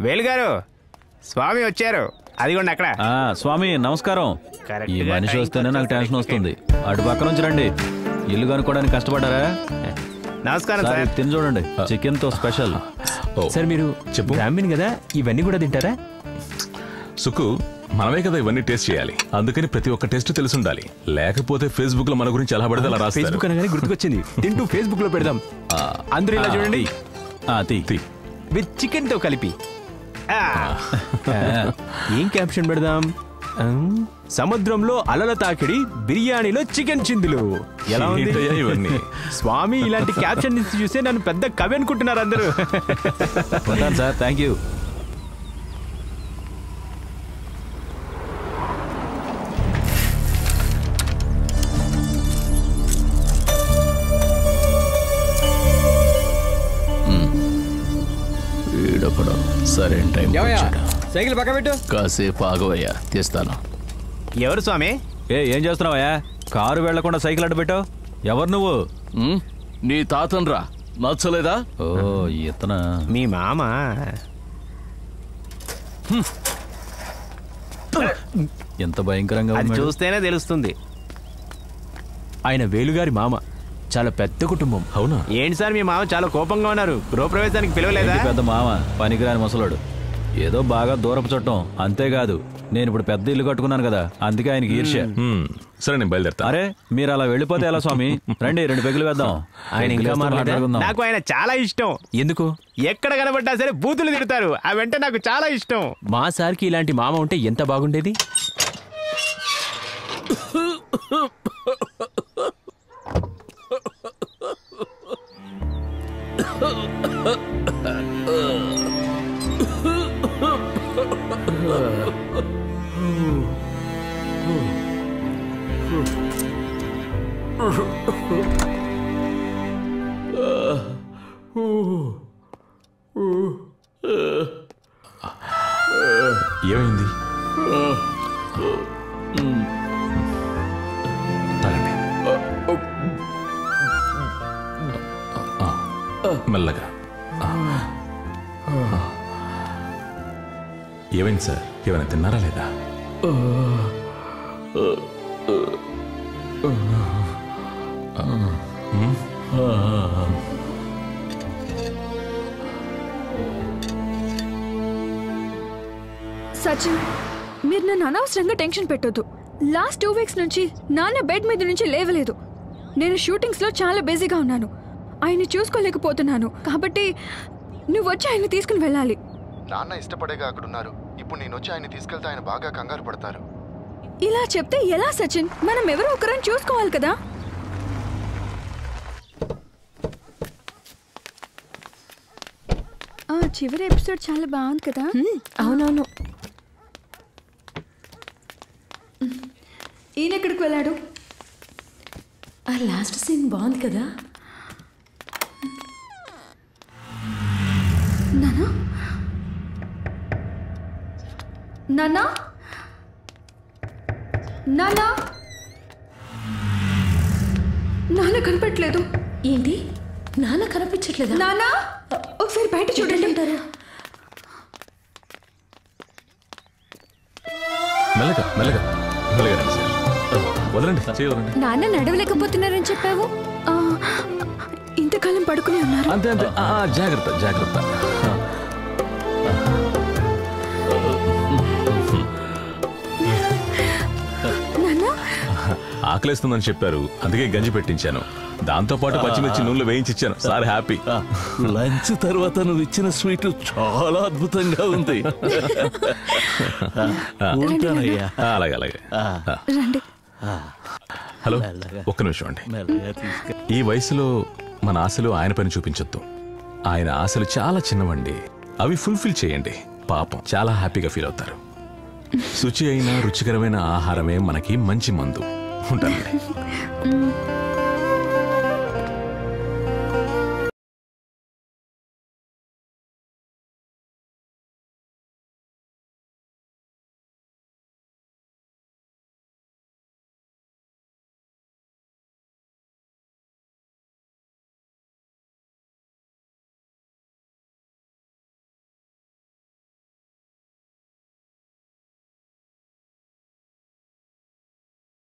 వేలుగారు స్వామి వచ్చారు. అదిగోండి అక్కడ. స్వామి నమస్కారం. ఈ మనిషి వస్తేనే నాకు టెన్షన్ వస్తుంది. అటు పక్క నుంచి రండి. ఇల్లు కనుక్కోవడానికి కష్టపడ్డారా? నమస్కారం సార్. తిని చూడండి, చికెన్ తో స్పెషల్. సార్ మీరు బ్రాహ్మణ్ కదా, ఇవన్నీ కూడా తింటారా? సుకు, మనమే కదా ఇవన్నీ టేస్ట్ చేయాలి. అందుకని ప్రతి ఒక్క టేస్ట్ తెలుసుండాలి. లేకపోతే ఫేస్బుక్ లో మన గురించి ఎలా పడితే అలా రాస్తారు. ఫేస్బుక్ అనగానే గుర్తుకొచ్చింది, తింటూ ఫేస్బుక్ లో పెడదాం. అందరూ ఇలా చూడండి, విత్ చికెన్ తో కలిపి. ఏం క్యాప్షన్ పెడదాం? సముద్రంలో అలల తాకిడి, బిర్యానీలో చికెన్ చిందులు. ఎలా ఉంది ఇవన్నీ? స్వామి ఇలాంటి క్యాప్షన్ చూస్తే నన్ను పెద్ద కవి అనుకుంటున్నారు అందరూ. Sir thank you. సరే టైం సైకిల్ పక్క పెట్టు. కాసేపు ఆగవయ్యా, తీస్తాను. ఎవరు స్వామి? ఏం చేస్తున్నావయ్యా? కారు వెళ్లకుండా సైకిల్ అడ్డు పెట్టావు. ఎవరు నువ్వు? నీ తాతన్రా, నచ్చలేదా? ఓ ఇతనా మీ మామ? ఎంత భయంకరంగా అది చూస్తేనే తెలుస్తుంది. ఆయన వేలుగారి మామ, చాలా పెద్ద కుటుంబం. అవునా? ఏంటి సార్ మీ మామ చాలా కోపంగా ఉన్నారు? గృహప్రవేశానికి పిలవలేదా? పెద్ద మామ పనికిరాని ముసలాడు, ఏదో బాగా దూరపు చుట్టం. అంతేకాదు నేను ఇప్పుడు పెద్ద ఇల్లు కట్టుకున్నాను కదా, అందుకే ఆయనకి ఈర్ష్య. సరే నేను బయలుదేరతా. అరే మీరు అలా వెళ్ళిపోతే ఎలా స్వామి? రండి 2 పెగ్గులు వేద్దాం. ఆయన ఇంకా మాట్లాడుకుందాం. నాకు ఆయన చాలా ఇష్టం. ఎందుకు? ఎక్కడ కనబడ్డా సరే బూతులు తిడతారు. అవంటే నాకు చాలా ఇష్టం. మా సార్కి ఇలాంటి మామ ఉంటే ఎంత బాగుండేది. ఏమైంది? మెల్లగా. ఏమైంది సార్? ఏమైనా తిన్నారా లేదా? సచిన్, మీరు నన్ను అనవసరంగా టెన్షన్ పెట్టొద్దు. లాస్ట్ 2 వీక్స్ నుంచి నాన్న బెడ్ మీద నుంచి లేవలేదు. నేను షూటింగ్స్ లో చాలా బిజీగా ఉన్నాను, ఆయన్ని చూసుకోలేకపోతున్నాను. కాబట్టి నువ్వు వచ్చి ఆయన తీసుకుని వెళ్ళాలి. నాన్న ఇష్టపడేగా అక్కడున్నారు. ఇప్పుడు నేను వచ్చి ఆయన తీసుకెళ్తే ఆయన బాగా కంగారు పడతారు. ఇలా చెప్తే ఎలా సచిన్? మనం ఎవరో ఒకరని చూసుకోవాలి కదా. చివరి ఎపిసోడ్ చాలా బాగుంది కదా. అవునవును. ఈయన ఎక్కడికి వెళ్ళాడు? ఆ లాస్ట్ సీన్ బాగుంది కదా. నానా నానా నానా నాన్న కనిపెట్టలేదు. ఏంటి? నాన్న కనిపించట్లేదా? నానా ఒకసారి బయట చూడండి. మెల్లగా మెల్లగా మెల్లగా సార్, వదలండి, చేయవదండి. నాన్న నడవలేకపోతున్నారని చెప్పావు. ఇంతకాలం పడుకుని ఉన్నారు. అంతే అంతే. జాగ్రత్త జాగ్రత్త. ఆకలేస్తుందని చెప్పారు, అందుకే గంజి పెట్టించాను. దాంతో పాటు పచ్చిమిర్చి నూనెలో వేయించిచ్చాను. Sir happy. లంచ్ తర్వాత నువ్వు ఇచ్చిన స్వీట్ చాలా అద్భుతంగా ఉంది. అలాగే అలాగే. హలో, ఒక్క నిమిషం అండి. ఈ వయసులో మన ఆశలు ఆయన పని చూపించొద్దు. ఆయన ఆశలు చాలా చిన్నవండి, అవి ఫుల్ఫిల్ చేయండి. పాపం చాలా హ్యాపీగా ఫీల్ అవుతారు. శుచి అయిన రుచికరమైన ఆహారమే మనకి మంచి మందు. ఉంటానండి.